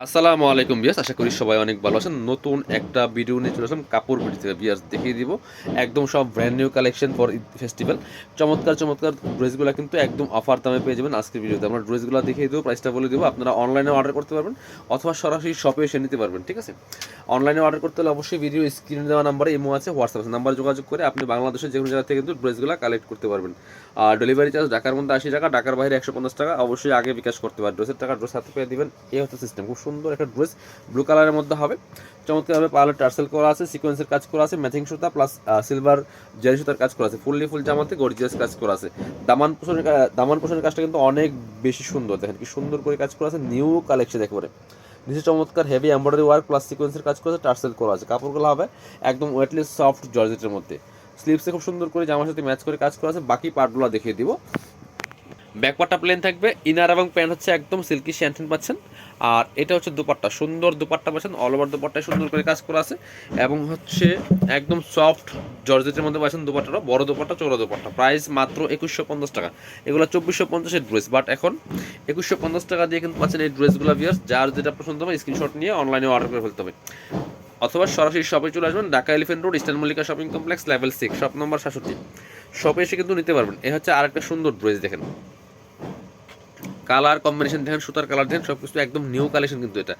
আসসালামু আলাইকুম বিয়াস, আশা করি সবাই অনেক ভালো আছেন। নতুন একটা ভিডিও নিয়ে চলে আসলাম কাপড় বিডি থেকে। বিয়াস দেখিয়ে দিব একদম সব brand new collection for Eid festival. চমৎকার চমৎকার ড্রেসগুলো কিন্তু একদম অফার দামে পেয়ে যাবেন আজকের ভিডিওতে। আমরা ড্রেসগুলো দেখিয়ে দেবো, প্রাইসটা বলে দেবো। আপনারা অনলাইনে অর্ডার করতে পারবেন অথবা সরাসরি শপে এসে নিতে পারবেন, ঠিক আছে? অনলাইনে অর্ডার করতে হলে অবশ্যই ভিডিও স্ক্রিনে দেওয়া নাম্বারে ইমো আছে, হোয়াটসঅ্যাপ আছে, নাম্বার যোগাযোগ করে আপনি বাংলাদেশের যে কোনো জায়গা থেকে কিন্তু ড্রেসগুলো কালেক্ট করতে পারবেন। আর ডেলিভারি চার্জ ঢাকার মধ্যে 80 টাকা, ঢাকার বাইরে 150 টাকা। অবশ্যই আগে বিকাশ করতে পারেন। ড্রেসের টাকা ড্রেস হাতে পেয়ে দিবেন, এই হচ্ছে সিস্টেম। খুব সুন্দর একটা ড্রেস ব্লু কালারের মধ্যে হবে। চমৎকারভাবে পার্লার টার্সেল করা আছে, সিকোয়েন্সের কাজ করা আছে, ম্যাচিং সুতা প্লাস সিলভার জারি সুতার কাজ করা আছে, ফুল জামাতে গর্জিয়াস কাজ করা আছে। দামান পোষণের কাজটা কিন্তু অনেক বেশি সুন্দর। দেখেন কি সুন্দর করে কাজ করা আছে, নিউ কালেকশন একেবারে। নিচে চমৎকার হেভি এমব্রয়ডারি ওয়ার্ক প্লাস সিকোয়েন্সের কাজ করা আছে, টার্সেল করা আছে। কাপড়গুলো হবে একদম ওয়েটলেস সফট জর্জেটের মধ্যে। স্লিভসে খুব সুন্দর করে জামার সাথে ম্যাচ করে কাজ করা আছে। বাকি পার্টগুলো দেখিয়ে দিব। ব্যাকপার্টটা প্লেন থাকবে, ইনার এবং প্যান্ট হচ্ছে একদম সিল্কি শ্যান্টেন পাচ্ছেন। আর এটা হচ্ছে দুপাট্টা, সুন্দর দুপাট্টা পাচ্ছেন। অল ওভার দুপাট্টায় সুন্দর করে কাজ করা আছে এবং হচ্ছে একদম সফট জর্জেটের মধ্যে পাচ্ছেন। দুপাট্টাটা বড় দুপাট্টা, চৌড়া দুপাট্টা। প্রাইস মাত্র 2150 টাকা। এগুলো 2450-এর ড্রেস, বাট এখন 2150 টাকা দিয়ে কিন্তু পাচ্ছেন এই ড্রেসগুলো। ভিউয়ার্স, যার যেটা পছন্দ হবে স্ক্রিনশট নিয়ে অনলাইনে অর্ডার করে ফেলতে হবে অথবা সরাসরি শপে চলে আসবেন। Dhaka elephant road, eastern Mallika shopping complex, level 6, shop number 67। শপে এসে কিন্তু নিতে পারবেন। এ হচ্ছে আরেকটা সুন্দর ড্রেস। দেখেন কালার কম্বিনেশন দেখেন, সুতার কালার দেখেন, সব কিছু একদম নিউ কালেকশন কিন্তু এটা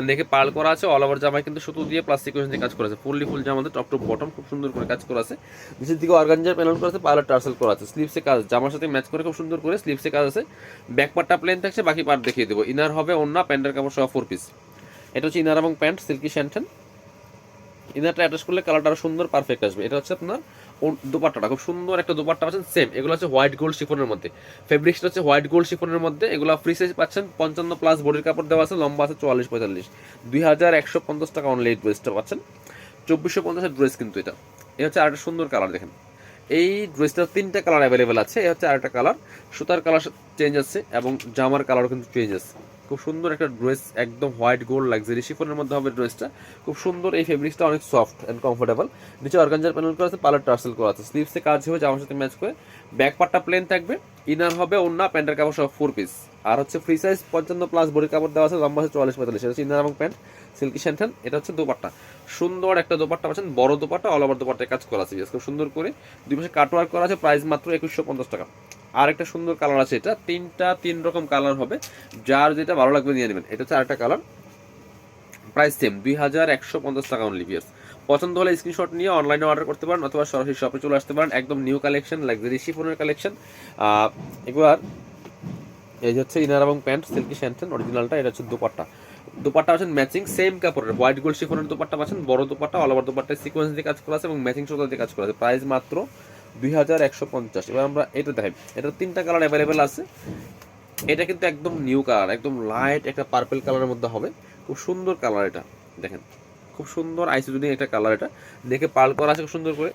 দেখে পার্ল করা আছে। অল ওভার জামায় কিন্তু সুতো দিয়ে প্লাস সিকোয়েন্স দিয়ে কাজ করা আছে। ফুল জামাতে টপ টু বটম খুব সুন্দর করে কাজ করা আছে। নিচের দিকে অর্গানজার প্যানেল করা আছে, পার্লার টার্সেল করা আছে। স্লিভসে কাজ জামার সাথে ম্যাচ করে খুব সুন্দর করে স্লিভসে কাজ আছে। ব্যাক পার্টটা প্লেন থাকছে, বাকি পার্ট দেখিয়ে দেবো। ইনার হবে ওন্না, প্যান্টের কাপড় সহ 4 পিস। এটা হচ্ছে ইনার এবং প্যান্ট সিল্কি শ্যান্টেন। ইনারটা অ্যাটাচ করলে কালারটা আরো সুন্দর পারফেক্ট আসবে। এটা হচ্ছে আপনার দুপাট্টাটা, খুব সুন্দর একটা দুপাট্টা পাচ্ছেন সেম। এগুলো হচ্ছে হোয়াইট গোল্ড শিফনের মধ্যে। ফেব্রিক্সটা হচ্ছে হোয়াইট গোল্ড শিফনের মধ্যে। এগুলো ফ্রি সাইজ পাচ্ছেন 55+ বডির কাপড় দেওয়া আছে, লম্বা আছে 44-45। 2150 টাকা অনলি এই ড্রেসটা পাচ্ছেন। 2450-এর ড্রেস কিন্তু এটা। এটা হচ্ছে আরেকটা সুন্দর কালার দেখেন। এই ড্রেসটার 3টা কালার অ্যাভেলেবেল আছে। এই হচ্ছে আরেকটা কালার। সুতার কালার চেঞ্জ আছে এবং জামার কালারও কিন্তু চেঞ্জ আছে। খুব সুন্দর একটা ড্রেস, একদম হোয়াইট গোল্ড লাক্সারি শিফনের মধ্যে হবে ড্রেসটা। খুব সুন্দর। এই ফেব্রিক্সটা অনেক সফট অ্যান্ড কমফোর্টেবল। নিচে অর্গানজার প্যানেল করা আছে, পার্লার টার্সেল করা আছে। স্লিভসে কাজ হবে জামার সাথে ম্যাচ করে। ব্যাক পার্টটা প্লেন থাকবে। ইনার হবে ওন্না, প্যান্টের কাপড় সব 4 পিস। আর হচ্ছে ফ্রি সাইজ 55+ বডির কাপড় দেওয়া আছে, লম্বা আছে 44-45। এটা হচ্ছে ইনার এবং প্যান্ট সিল্কি শ্যান্টেন। এটা হচ্ছে দোপাট্টা, সুন্দর একটা দোপাট্টা পাচ্ছেন, বড় দোপাট্টা, অল ওভার দোপাট্টায় কাজ করা আছে। খুব সুন্দর করে দুই পাশে কাটওয়ার্ক করা আছে। প্রাইস মাত্র 2150 টাকা। আর একটা সুন্দর কালার আছে, এটা 3 রকম কালার হবে, যার যেটা ভালো লাগবে নিয়ে নেবেন। এটা হচ্ছে আরেকটা কালার। প্রাইস সেম 2150 টাকা অনলি। ভিয়ার্স, পছন্দ হলে স্ক্রিনশট নিয়ে অনলাইনে অর্ডার করতে পারেন অথবা সরাসরি শপে চলে আসতে পারেন। একদম নিউ কালেকশন, লাক্সারি শিফনের কালেকশন। এবার এই হচ্ছে ইনার এবং প্যান্ট সিল্কি শ্যান্টেন অরিজিনালটা। এটা হচ্ছে দুপাট্টা। দুপাট্টা আছেন ম্যাচিং সেম কাপড়ের হোয়াইট গোল্ড শিফনের দুপাট্টা পাচ্ছেন, বড় দুপাট্টা, অল ওভার দুপাট্টায় সিকোয়েন্স দিয়ে কাজ করা আছে এবং ম্যাচিং সুতা দিয়ে কাজ করা আছে। প্রাইস মাত্র 2150। এবার আমরা এটা দেখাই। এটার 3টা কালার অ্যাভেলেবেল আছে। এটা কিন্তু একদম নিউ কালার, একদম লাইট একটা পার্পল কালারের মধ্যে হবে। খুব সুন্দর কালার এটা। দেখেন খুব সুন্দর আইসোজনিক একটা কালার। এটা দেখে পার্ল করা আছে খুব সুন্দর করে।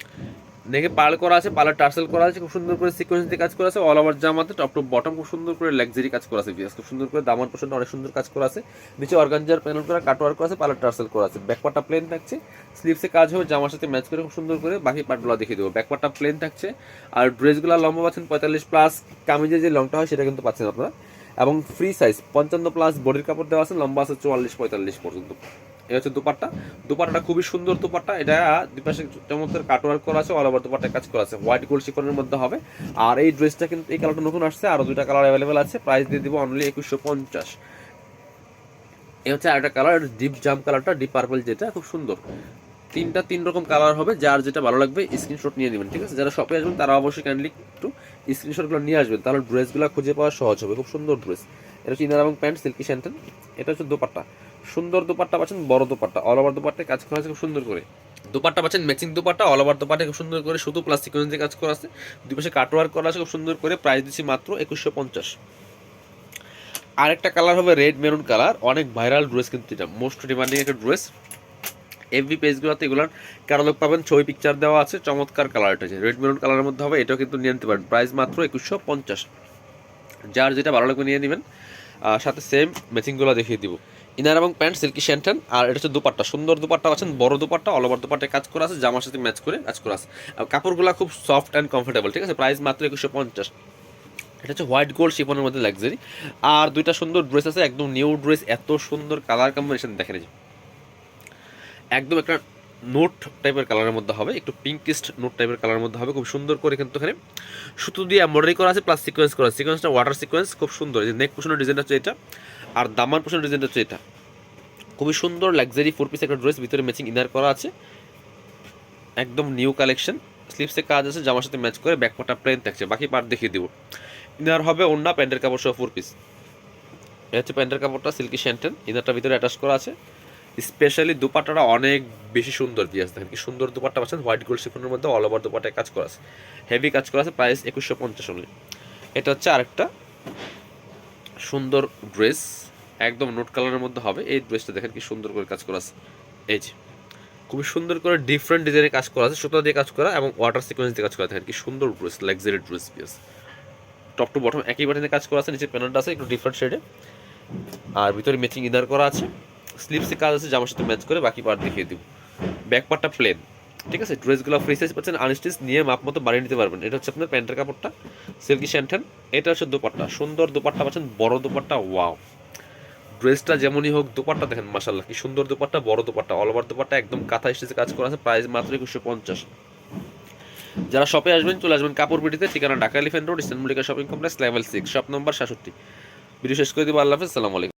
দেখে পার্ল করা আছে, পার্লার টার্সেল করা আছে, খুব সুন্দর করে সিকোয়েন্স দিয়ে কাজ করা আছে। অল ওভার জামাতে টপ টু বটম খুব সুন্দর করে লাক্সারি কাজ করা আছে। খুব সুন্দর করে দামান পোর্শনটা অনেক সুন্দর কাজ করা আছে। নিচে অর্গানজার প্যানেল করা কাটওয়ার্ক করা আছে, পার্লার টার্সেল করা আছে। ব্যাকপার্টটা প্লেন থাকছে, স্লিভসে কাজ হবে জামার সাথে ম্যাচ করে খুব সুন্দর করে। বাকি পার্টগুলো দেখিয়ে দেবো। ব্যাকপার্টটা প্লেন থাকছে আর ড্রেসগুলো লম্বা পাচ্ছেন 45+। কামিজের যে লংটা হয় সেটা কিন্তু পাচ্ছেন আপনারা। এবং ফ্রি সাইজ 55+ বডির কাপড় দেওয়া আছে, লম্বা আছে 44-45 পর্যন্ত। এটা হচ্ছে দুপাট্টা। দুপাট্টাটা খুবই সুন্দর দুপাট্টা। এটা দুই পাশে চমৎকার কাটওয়ার্ক করা আছে, অল ওভার দুপাট্টায় কাজ করা আছে। হোয়াইট গোল্ড শিফনের মধ্যে হবে। আর এই ড্রেসটা কিন্তু এই কালারটা নতুন আসছে, আরো 2টা কালার অ্যাভেলেবেল আছে। প্রাইস দিয়ে দিব অনলি 2150। এই হচ্ছে আরেকটা কালার, ডিপ জাম কালারটা, ডিপ পার্পল, যেটা খুব সুন্দর। 3 রকম কালার হবে, যার যেটা ভালো লাগবে স্ক্রিনশট নিয়ে নেবেন, ঠিক আছে? যারা শপে আসবেন তারা অবশ্যই কাইন্ডলি একটু স্ক্রিনশটগুলো নিয়ে আসবেন, তাহলে ড্রেসগুলো খুঁজে পাওয়া সহজ হবে। খুব সুন্দর ড্রেস। এটা হচ্ছে ইনার এবং প্যান্ট সিল্কি শ্যান্টেন। এটা হচ্ছে দোপাট্টা, সুন্দর দোপাট্টা পাচ্ছেন, বড় দোপাট্টা, অল ওভার দোপাট্টায় কাজ করা আছে খুব সুন্দর করে। দোপাট্টা পাচ্ছেন matching dupatta, all over dupatta খুব সুন্দর করে শুধু প্লাস সিকোয়েন্স দিয়ে কাজ করা আছে। দুই পাশে কাটওয়ার্ক করা আছে খুব সুন্দর করে। প্রাইস দিচ্ছি মাত্র 2150। আরেকটা কালার হবে রেড মেরুন কালার, অনেক ভাইরাল ড্রেস কিন্তু এটা, মোস্ট ডিমান্ডিং একটা ড্রেস। এফবি পেজগুলোতে এগুলোর ক্যাটালগ পাবেন, ছবি পিকচার দেওয়া আছে। চমৎকার কালারটা আছে, রেড মেরুন কালারের মধ্যে হবে। এটাও কিন্তু নিয়ে নিতে পারেন। প্রাইস মাত্র 2150। যার যেটা ভালো লাগবে নিয়ে নেবেন। সাথে সেম ম্যাচিংগুলো দেখিয়ে দিব। ইনার এবং প্যান্ট সিল্কি শ্যান্টেন। আর এটা হচ্ছে দুপাট্টা, সুন্দর দুপাট্টা আছেন, বড় দুপাট্টা, অল ওভার দুপাট্টায় কাজ করা আছে, জামার সাথে ম্যাচ করে কাজ করা আছে। আর কাপড়গুলো খুব সফট অ্যান্ড কমফোর্টেবল, ঠিক আছে? প্রাইস মাত্র 2150। এটা হচ্ছে হোয়াইট গোল্ড শিফনের মধ্যে লাক্সারি। আর দুইটা সুন্দর ড্রেস আছে, একদম নিউ ড্রেস, এত সুন্দর কালার কম্বিনেশন দেখেন, এই যে একদম একটা নোট টাইপের কালারের মধ্যে হবে, একটু পিঙ্কিস্ট নোট টাইপের কালারের মধ্যে হবে, খুব সুন্দর করে কিন্তু এখানে সুতো দিয়ে এমব্রয়ডারি করা আছে, প্লাস সিকোয়েন্স করা আছে। সিকোয়েন্সটা ওয়াটার সিকোয়েন্স, খুব সুন্দর। এই যে নেক পোর্শনের ডিজাইনটা হচ্ছে এটা, আর দামান পোর্শনের ডিজাইনটা হচ্ছে এটা। খুবই সুন্দর লাক্সারি 4 পিস একটা ড্রেস, ভিতরে ম্যাচিং ইনার করা আছে, একদম নিউ কালেকশন। স্লিপসে কাজ আছে, জামার সাথে ম্যাচ করে, ব্যাকপার্টটা প্লেন থাকছে, বাকি পার্ট দেখিয়ে দিব। ইনার হবে ওড়না, প্যান্টের কাপড় সহ 4 পিস। এটা হচ্ছে প্যান্টের কাপড়টা সিল্কি শ্যান্টেন, ইনারটা ভিতরে অ্যাটাচ করা আছে। স্পেশালি দুপাট্টাটা অনেক বেশি সুন্দর পিয়াস, দেখেন কি সুন্দর দুপাট্টা পাচ্ছেন, হোয়াইট গোল্ড শিফনের মধ্যে অল ওভার দুপাট্টায় কাজ করা আছে, হেভি কাজ করা আছে। Price 2150 only. এটা হচ্ছে আরেকটা সুন্দর ড্রেস, একদম নোট কালারের মধ্যে হবে। এই ড্রেসটা দেখেন কি সুন্দর করে কাজ করা আছে, এই যে খুবই সুন্দর করে ডিফারেন্ট ডিজাইনের কাজ করা আছে, সুতা দিয়ে কাজ করা এবং ওয়াটার সিকোয়েন্স দিয়ে কাজ করা। দেখেন কি সুন্দর dress, luxury dress Piyas. Top to bottom একই বাটনে কাজ করা আছে, নিচে প্যানেলটা আছে একটু ডিফারেন্ট শেডে, আর ভিতরে ম্যাচিং ইনার করা আছে। স্লিপসে কাজ আছে, জামার সাথে ম্যাচ করে, বাকি পার্ট দেখিয়ে দিব। ব্যাক পার্টটা প্লেন, ঠিক আছে। ড্রেসগুলো ফ্রি সাইজ পাচ্ছেন, আনস্টিচ নিয়ে মাপ মতো বানিয়ে নিতে পারবেন। এটা হচ্ছে আপনার প্যান্টের কাপড়টা সিল্কি শ্যান্টেন, এটা হচ্ছে দুপাট্টা, সুন্দর দুপাট্টা পাচ্ছেন, বড় দুপাট্টা। ওয়াও, ড্রেসটা যেমনই হোক দুপাট্টা দেখেন মাশাআল্লাহ কি সুন্দর দুপাট্টা, বড় দুপাট্টা, অল ওভার দুপাট্টা, একদম কাঁথা স্টিচে কাজ করা আছে। প্রাইস মাত্র 2150। যারা শপে আসবেন চলে আসবেন কাপড় বিটিতে, ঠিকানা Dhaka elephant road, eastern Mallika shopping complex, level 6, shop number 67। Video শেষ করে দিব। আল্লাহ হাফেজ, আসসালামু আলাইকুম।